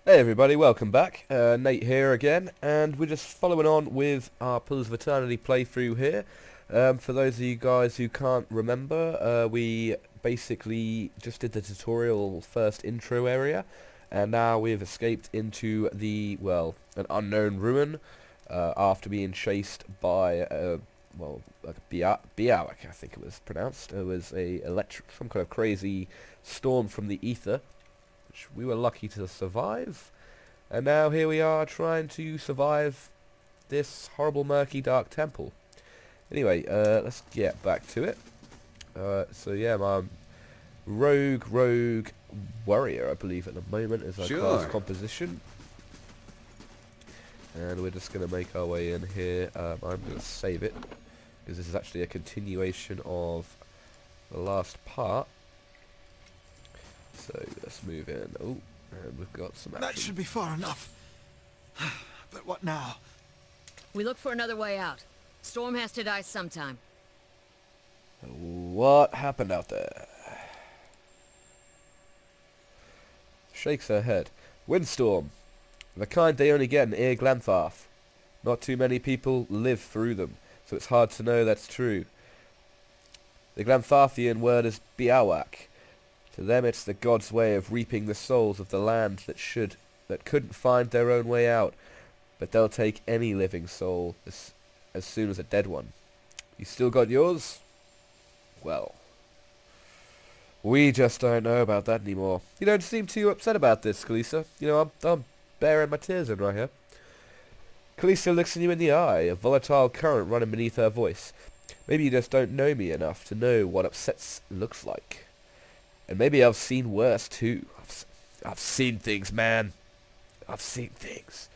Hey everybody, welcome back. Nate here again, and we're just following on with our Pillars of Eternity playthrough here. For those of you guys who can't remember, we basically just did the tutorial first intro area, and now we've escaped into an unknown ruin, after being chased by, like a Bialik, I think it was pronounced. It was some kind of crazy storm from the ether. We were lucky to survive, and now here we are trying to survive this horrible, murky, dark temple. Anyway, let's get back to it. So yeah, my rogue warrior, I believe at the moment, is our class composition. And we're just going to make our way in here. I'm going to save it, because this is actually a continuation of the last part. So let's move in. Oh, and we've got some action. That should be far enough. But what now? We look for another way out. Storm has to die sometime. What happened out there? Shakes her head. Windstorm. The kind they only get in Ir Glantharth. Not too many people live through them, so it's hard to know that's true. The Glantharthian word is Biawak. To them it's the god's way of reaping the souls of the land that couldn't find their own way out, but they'll take any living soul as soon as a dead one. You still got yours? Well, we just don't know about that anymore. You don't seem too upset about this, Kalisa. You know, I'm bearing my tears in right here. Kalisa looks you in the eye, a volatile current running beneath her voice. Maybe you just don't know me enough to know what upset looks like. And maybe I've seen worse too. I've seen things, man. I've seen things.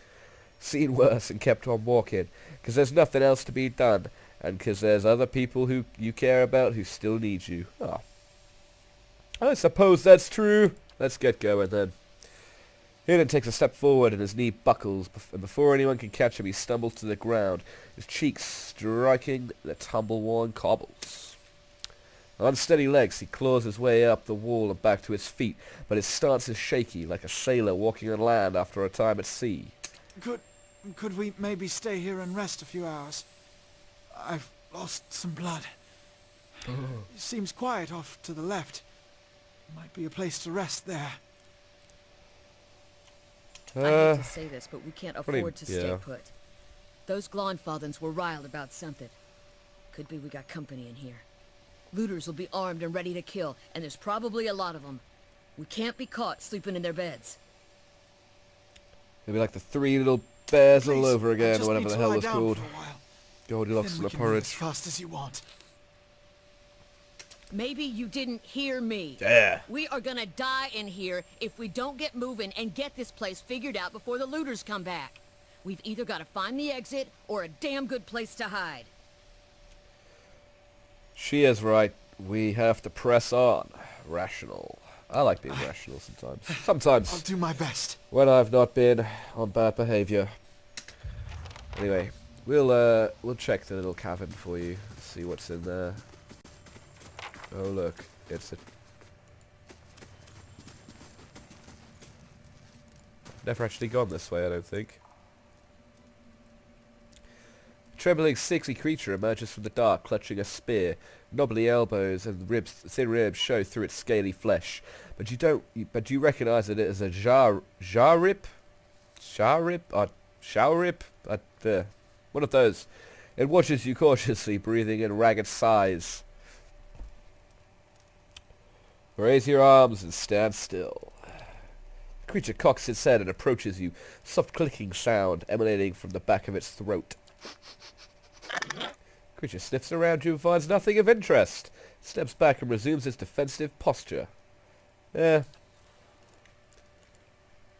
Seen worse and kept on walking. Because there's nothing else to be done. And because there's other people who you care about who still need you. Oh. I suppose that's true. Let's get going then. Hayden takes a step forward and his knee buckles. And before anyone can catch him, he stumbles to the ground. His cheeks striking the tumble-worn cobbles. On unsteady legs, he claws his way up the wall and back to his feet, but his stance is shaky, like a sailor walking on land after a time at sea. Could we maybe stay here and rest a few hours? I've lost some blood. It seems quiet off to the left. Might be a place to rest there. I hate to say this, but we can't afford to stay put. Those Glonfathans were riled about something. Could be we got company in here. Looters will be armed and ready to kill, and there's probably a lot of them. We can't be caught sleeping in their beds. It'll be like the Three Little Bears all over again, or whatever the hell it's called. Goldilocks and the porridge. As fast as you want. Maybe you didn't hear me. Yeah. We are gonna die in here if we don't get moving and get this place figured out before the looters come back. We've either got to find the exit or a damn good place to hide. She is right. We have to press on. Rational. I like being rational sometimes. Sometimes. I'll do my best. When I've not been on bad behaviour. Anyway, we'll check the little cabin for you. See what's in there. Oh look, it's a... Never actually gone this way, I don't think. A trembling, sickly creature emerges from the dark, clutching a spear. Knobbly elbows and thin ribs show through its scaly flesh. But you recognise it as a jarrip? One of those. It watches you cautiously, breathing in ragged sighs. Raise your arms and stand still. The creature cocks its head and approaches you, soft clicking sound emanating from the back of its throat. Creature sniffs around you and finds nothing of interest. Steps back and resumes its defensive posture.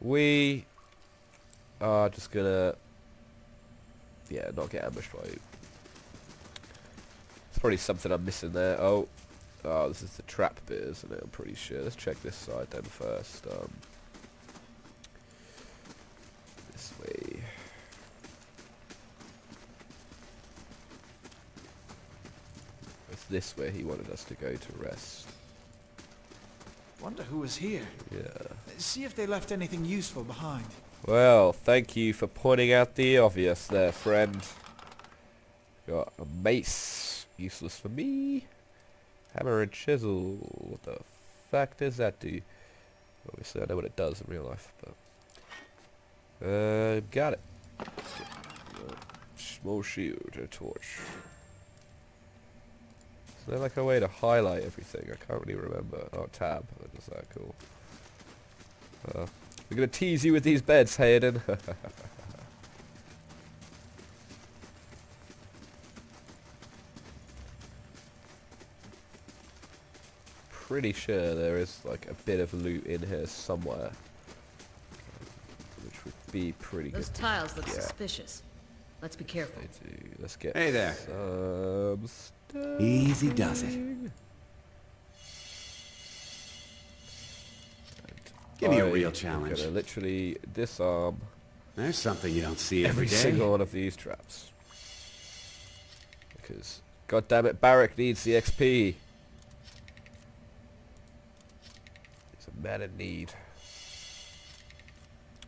We are just gonna... not get ambushed by you. There's probably something I'm missing there. Oh, this is the trap bit, isn't it? I'm pretty sure. Let's check this side then first. This way. It's this way he wanted us to go to rest. Wonder who was here. Yeah. See if they left anything useful behind. Well, thank you for pointing out the obvious there, friend. Got a mace. Useless for me. Hammer and chisel. What the fuck does that do? Obviously I know what it does in real life, but... got it. Small shield, a torch. Is there like a way to highlight everything? I can't really remember. Oh, tab. That does that, cool. We're gonna tease you with these beds, Hayden. Pretty sure there is like a bit of loot in here somewhere, which would be pretty good. Those tiles look suspicious. Let's be careful. They do. Let's get Hey there. some stuff. Easy does it. Give me a real challenge. I'm gonna literally disarm There's something you don't see every day. single one of these traps. Because, god damn it, Barick needs the XP. He's a man in need.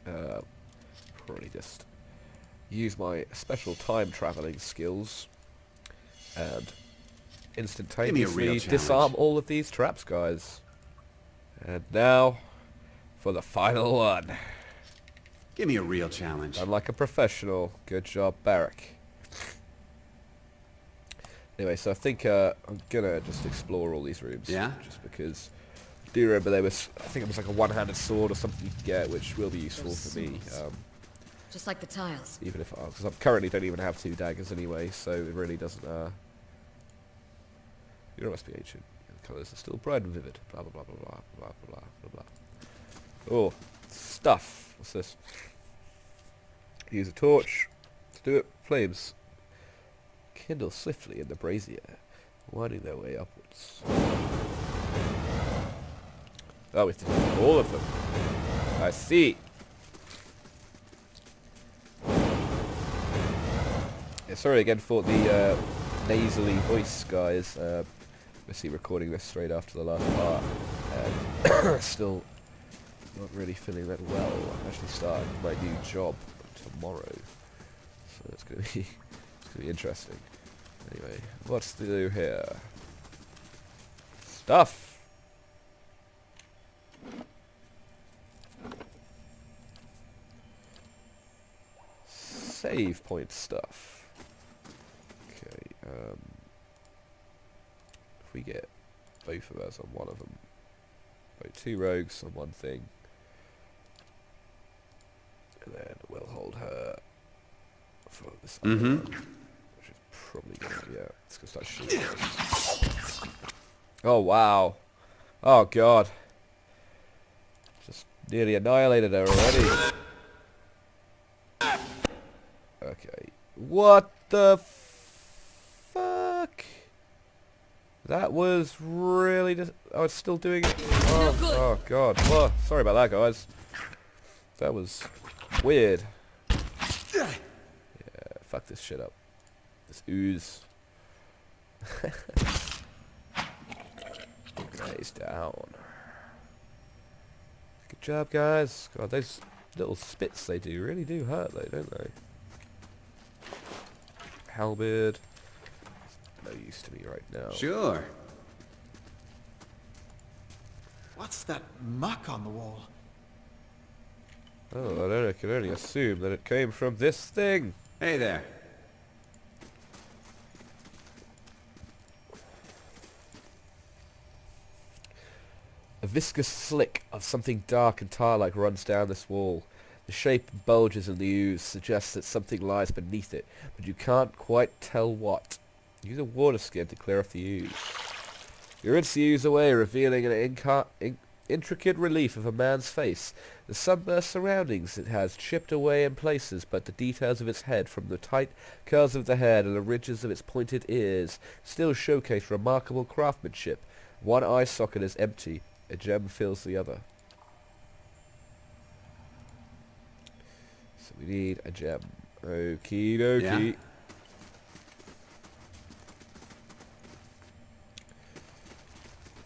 Probably just use my special time traveling skills and instantaneously disarm all of these traps, guys. And now for the final one. Give me a real challenge. I'm like a professional. Good job, Barick. Anyway, so I think I'm gonna just explore all these rooms. Yeah? Just because I do remember there was, I think it was like a one-handed sword or something you could get, which will be useful for me. Just like the tiles. Even if, because I currently don't even have 2 daggers anyway, so it really doesn't, you know, must be ancient. The colours are still bright and vivid. Blah, blah, blah, blah, blah, blah, blah, blah, blah. Oh, stuff. What's this? Use a torch. Let's do it. Flames. Kindle swiftly in the brazier, winding their way upwards. Oh, it's all of them. I see. Yeah, sorry again for the nasally voice, guys. Obviously recording this straight after the last part. Still not really feeling that well. I'm actually starting my new job tomorrow, so it's gonna be interesting. Anyway, what's to do here? Stuff. Save point stuff. Okay, if we get both of us on one of them, 2 rogues on one thing, and then we'll hold her for this other one, which is probably gonna, yeah, it's gonna start shooting. Oh wow, oh god, just nearly annihilated her already. Okay, what the fuck? That was really just, oh, it's still doing it. Oh god, well, sorry about that, guys. That was weird. Yeah, fuck this shit up. This ooze. Nice down. Good job, guys. God, those little spits they do really do hurt, though, don't they? Halberd. No use to me right now. Sure. What's that muck on the wall? Oh, I can only assume that it came from this thing. Hey there. A viscous slick of something dark and tar-like runs down this wall. The shape and bulges in the ooze suggests that something lies beneath it, but you can't quite tell what. Use a water skin to clear off the ooze. You rinse the ooze away, revealing an intricate relief of a man's face. The sunburst surroundings it has chipped away in places, but the details of its head, from the tight curls of the hair to the ridges of its pointed ears, still showcase remarkable craftsmanship. One eye socket is empty. A gem fills the other. So we need a gem. Okie dokie. Yeah.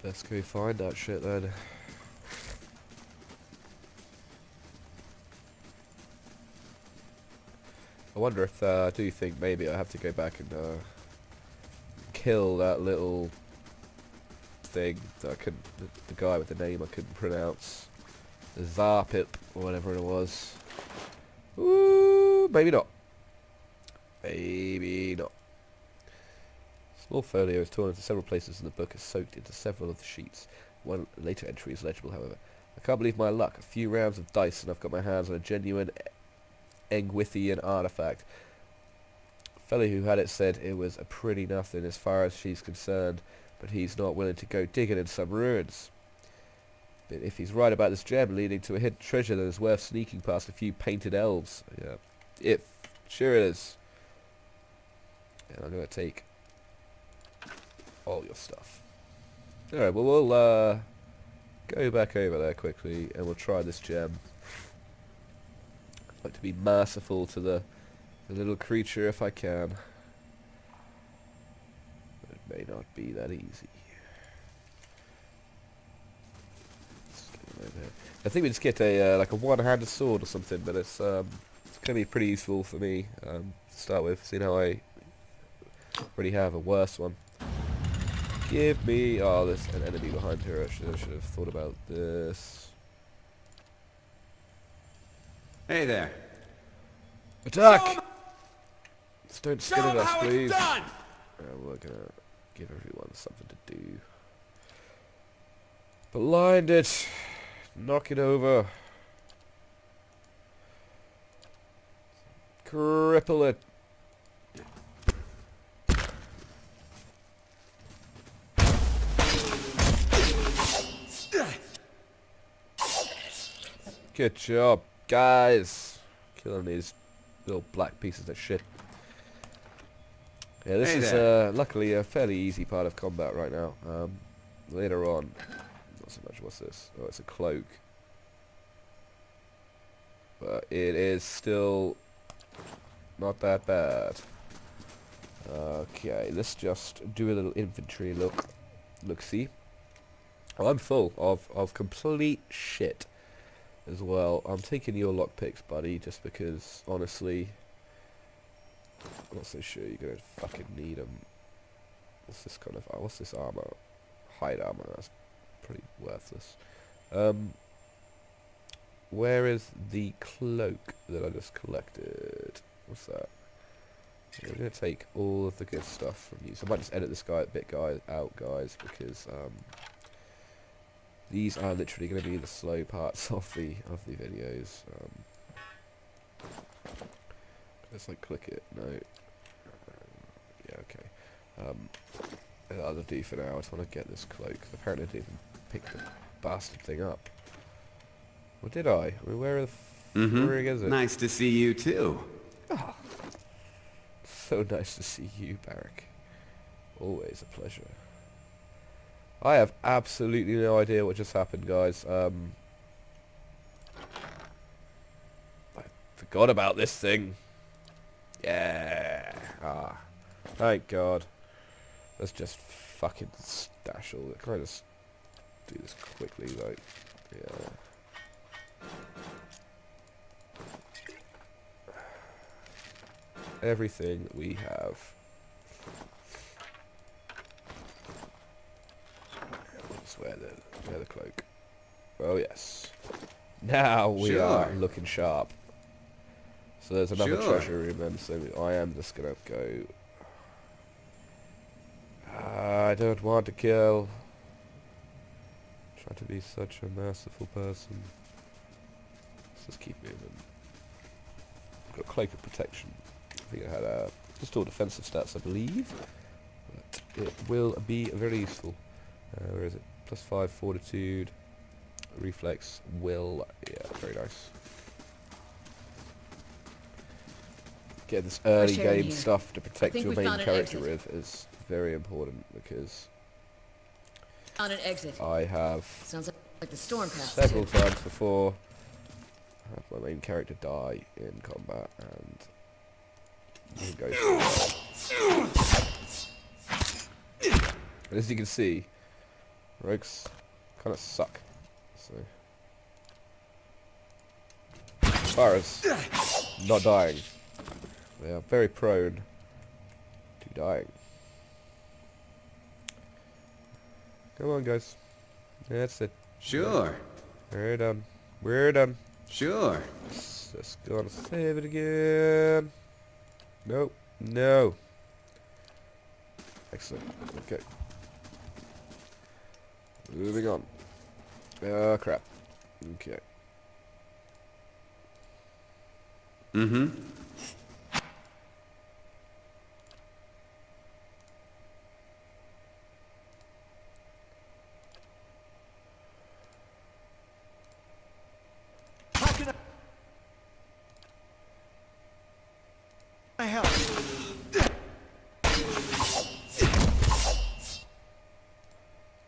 Let's go find that shit then. I wonder if I do think maybe I have to go back and kill that little thing that I couldn't, the guy with the name I couldn't pronounce, Zarpip or whatever it was. Ooh, maybe not. Maybe not. Small folio is torn into several places in the book, is soaked into several of the sheets. One later entry is legible, however. I can't believe my luck. A few rounds of dice and I've got my hands on a genuine Engwithian artifact. The fellow who had it said it was a pretty nothing as far as she's concerned, but he's not willing to go digging in some ruins. But if he's right about this gem leading to a hidden treasure, then it's worth sneaking past a few painted elves. Yeah, sure it is. And I'm going to take all your stuff. Alright, well we'll go back over there quickly and we'll try this gem. I'd like to be merciful to the little creature if I can. But it may not be that easy. I think we just get a like a one-handed sword or something, but it's going to be pretty useful for me to start with, seeing how I already have a worse one. Give me... Oh, there's an enemy behind here. I should have thought about this. Hey there. Attack! Just don't skin at us, please. We're gonna give everyone something to do. Blind it. Knock it over. Cripple it. Good job, guys. Killing these little black pieces of shit. Yeah, this is luckily a fairly easy part of combat right now. Later on, not so much. What's this? Oh, it's a cloak. But it is still not that bad. Okay, let's just do a little inventory look-see. Oh, I'm full of complete shit as well. I'm taking your lockpicks, buddy, just because, honestly, I'm not so sure you're gonna fucking need them. What's this kind of... what's this armor? Hide armor, that's pretty worthless. Where is the cloak that I just collected? What's that? Yeah, we're gonna take all of the good stuff from you. So I might just edit this bit out, guys, because these are literally going to be the slow parts of the videos. Let's like click it. No. Yeah, okay. That'll do for now. I just want to get this cloak. Apparently I didn't even pick the bastard thing up. Or did I? I mean, where is it? Nice to see you too. Oh, so nice to see you, Barick. Always a pleasure. I have absolutely no idea what just happened, guys. I forgot about this thing. Yeah. Thank God. Let's just fucking stash all it. Can I just do this quickly, like, yeah. Everything we have. Wear the cloak. Oh yes. Now we are looking sharp. So there's another treasure room then, so I am just gonna go. I don't want to kill. Try to be such a merciful person. Let's just keep moving. Got a cloak of protection. I think I had just all defensive stats, I believe. But it will be very useful. Where is it? +5 fortitude, reflex, will. Yeah, very nice. Get this early game stuff to protect your main character with is very important, because found an exit. I have Sounds like the storm passed several times before had my main character die in combat, and you can go and as you can see, rogues kind of suck. So, as far as not dying, They are very prone to dying. Come on, guys. That's it. Sure. We're done. We're done. Sure. Just gonna save it again. Nope. No. Excellent. Okay. Moving on. Oh, crap. Okay. Mm-hmm. How can I help?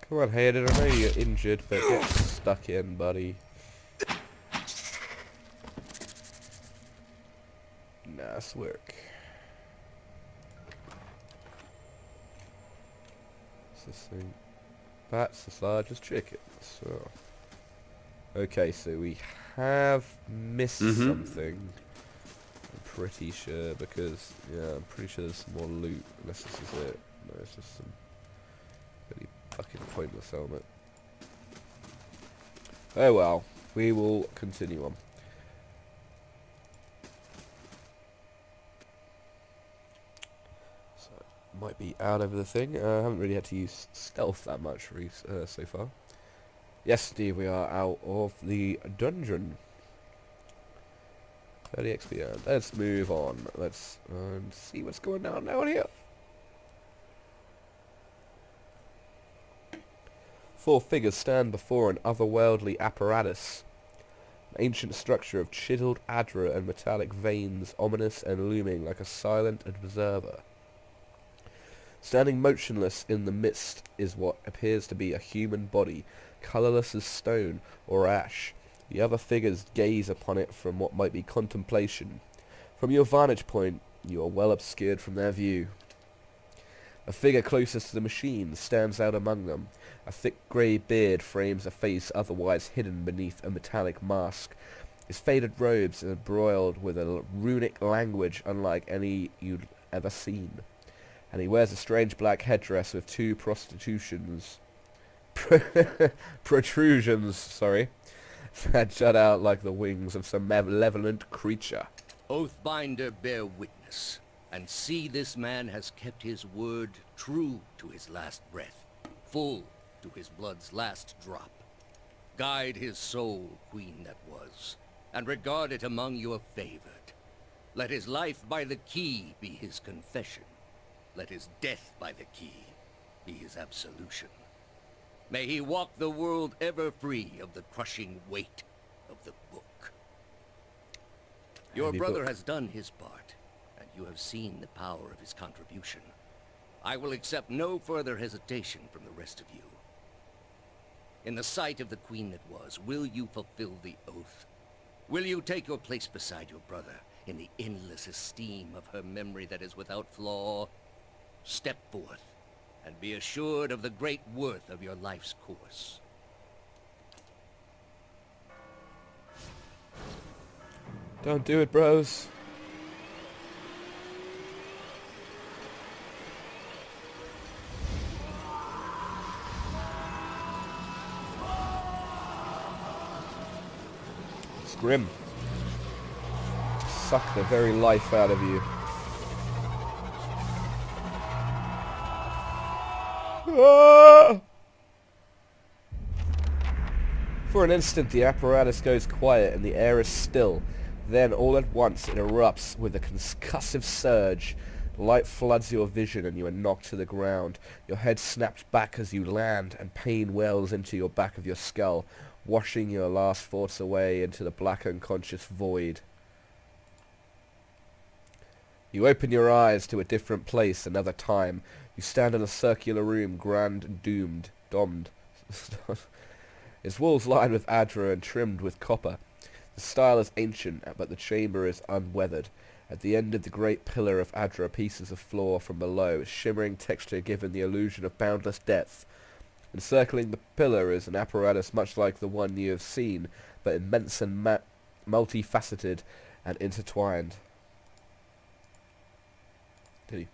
Come on, Hayden. I know you're injured, but get stuck in, buddy. Nice work. What's this thing? Bats as large as chickens. So. Okay, so we have missed something. I'm pretty sure, because, yeah, I'm pretty sure there's some more loot, unless this is it. No, it's just some really fucking pointless helmet. Oh well, we will continue on. So, might be out over the thing. I haven't really had to use stealth that much so far. Yes, indeed, we are out of the dungeon. 30 XP earned. Let's move on. Let's see what's going down down here. 4 figures stand before an otherworldly apparatus. An ancient structure of chiseled adra and metallic veins, ominous and looming like a silent observer. Standing motionless in the mist is what appears to be a human body, colourless as stone or ash. The other figures gaze upon it from what might be contemplation. From your vantage point, you are well obscured from their view. A figure closest to the machine stands out among them. A thick grey beard frames a face otherwise hidden beneath a metallic mask. His faded robes are embroiled with a runic language unlike any you'd ever seen. And he wears a strange black headdress with 2 protrusions, that jut out like the wings of some malevolent creature. Oathbinder, bear witness, and see this man has kept his word true to his last breath, full to his blood's last drop. Guide his soul, queen that was, and regard it among your favored. Let his life by the key be his confession. Let his death by the key be his absolution. May he walk the world ever free of the crushing weight of the book. Your brother has done his part, and you have seen the power of his contribution. I will accept no further hesitation from the rest of you. In the sight of the queen that was, will you fulfill the oath? Will you take your place beside your brother in the endless esteem of her memory that is without flaw? Step forth, and be assured of the great worth of your life's course. Don't do it, bros. It's grim. Suck the very life out of you. Ah! For an instant the apparatus goes quiet and the air is still. Then all at once it erupts with a concussive surge. Light floods your vision and you are knocked to the ground. Your head snaps back as you land and pain wells into your back of your skull, washing your last thoughts away into the black unconscious void. You open your eyes to a different place, another time. You stand in a circular room, grand and domed. Its walls lined with adra and trimmed with copper. The style is ancient, but the chamber is unweathered. At the end of the great pillar of adra, pieces of floor from below, a shimmering texture given the illusion of boundless depth. Encircling the pillar is an apparatus much like the one you have seen, but immense and multifaceted and intertwined. did he?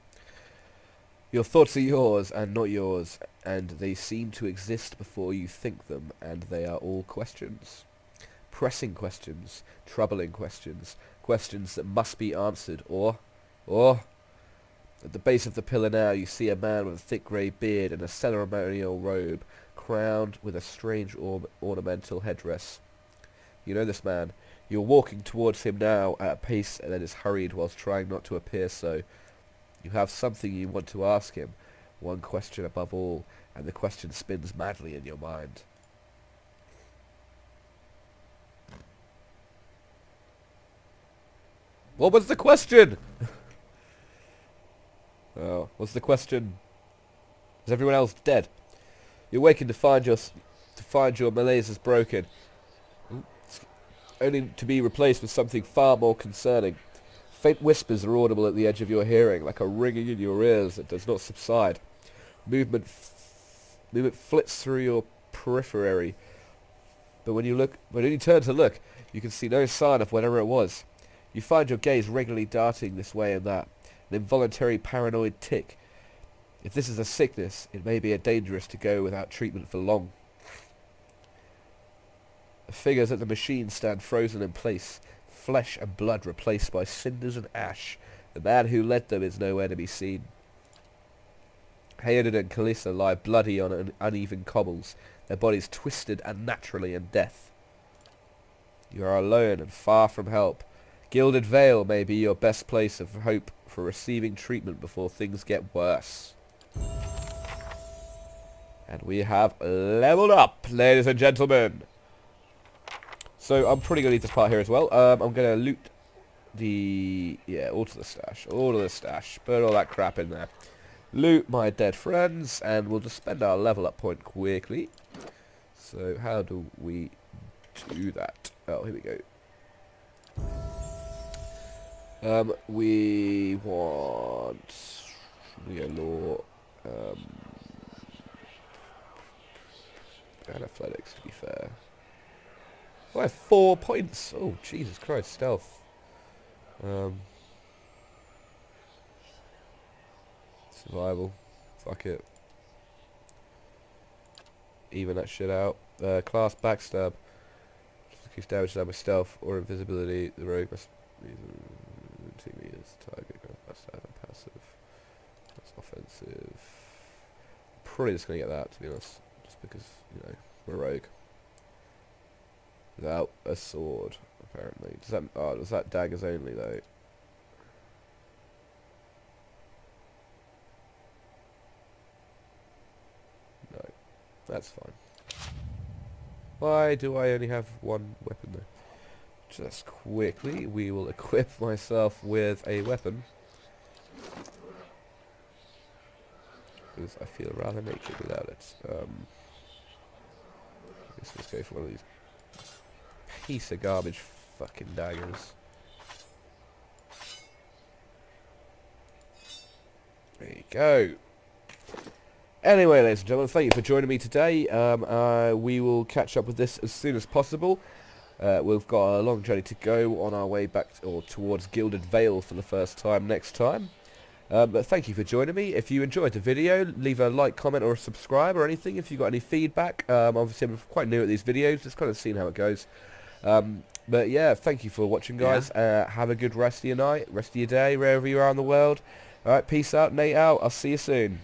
Your thoughts are yours and not yours, and they seem to exist before you think them, and they are all questions. Pressing questions, troubling questions, questions that must be answered, or... At the base of the pillar now you see a man with a thick grey beard and a ceremonial robe, crowned with a strange ornamental headdress. You know this man. You're walking towards him now at a pace that is hurried whilst trying not to appear so. You have something you want to ask him, one question above all, and the question spins madly in your mind. What was the question? Oh, what's the question? Is everyone else dead? You awaken to find your malaise is broken, only to be replaced with something far more concerning. Faint whispers are audible at the edge of your hearing, like a ringing in your ears that does not subside. Movement flits through your periphery, but when you turn to look, you can see no sign of whatever it was. You find your gaze regularly darting this way and that, an involuntary paranoid tic. If this is a sickness, it may be dangerous to go without treatment for long. The figures at the machine stand frozen in place, flesh and blood replaced by cinders and ash. The man who led them is nowhere to be seen. Hayden and Kalissa lie bloody on uneven cobbles, their bodies twisted unnaturally in death. You are alone and far from help. Gilded Vale may be your best place of hope for receiving treatment before things get worse. And we have leveled up, ladies and gentlemen. So I'm probably going to leave this part here as well. I'm going to loot the... yeah, all to the stash. All to the stash. Put all that crap in there. Loot my dead friends, and we'll just spend our level up point quickly. So how do we do that? Oh, here we go. We want... law... and athletics, to be fair. Oh, I have 4 points. Oh, Jesus Christ, stealth. Survival. Fuck it. Even that shit out. Class backstab. Increase damage to stealth or invisibility. The rogue must... 2 meters. Target. Backstab and passive. That's offensive. Probably just going to get that, to be honest. Just because, you know, we're rogue. Without a sword, apparently. Does that daggers only, though? No. That's fine. Why do I only have 1 weapon, though? Just quickly, we will equip myself with a weapon. Because I feel rather naked without it. Let's go for one of these piece of garbage fucking daggers. There you go. Anyway, ladies and gentlemen, thank you for joining me today. We will catch up with this as soon as possible. We've got a long journey to go on our way back or towards Gilded Vale for the first time next time. But thank you for joining me. If you enjoyed the video, leave a like, comment or a subscribe or anything if you've got any feedback. Obviously I'm quite new at these videos, just kind of seeing how it goes. But yeah, thank you for watching, guys. Have a good rest of your night, rest of your day, wherever you are in the world. Alright, peace out, Nate out. I'll see you soon.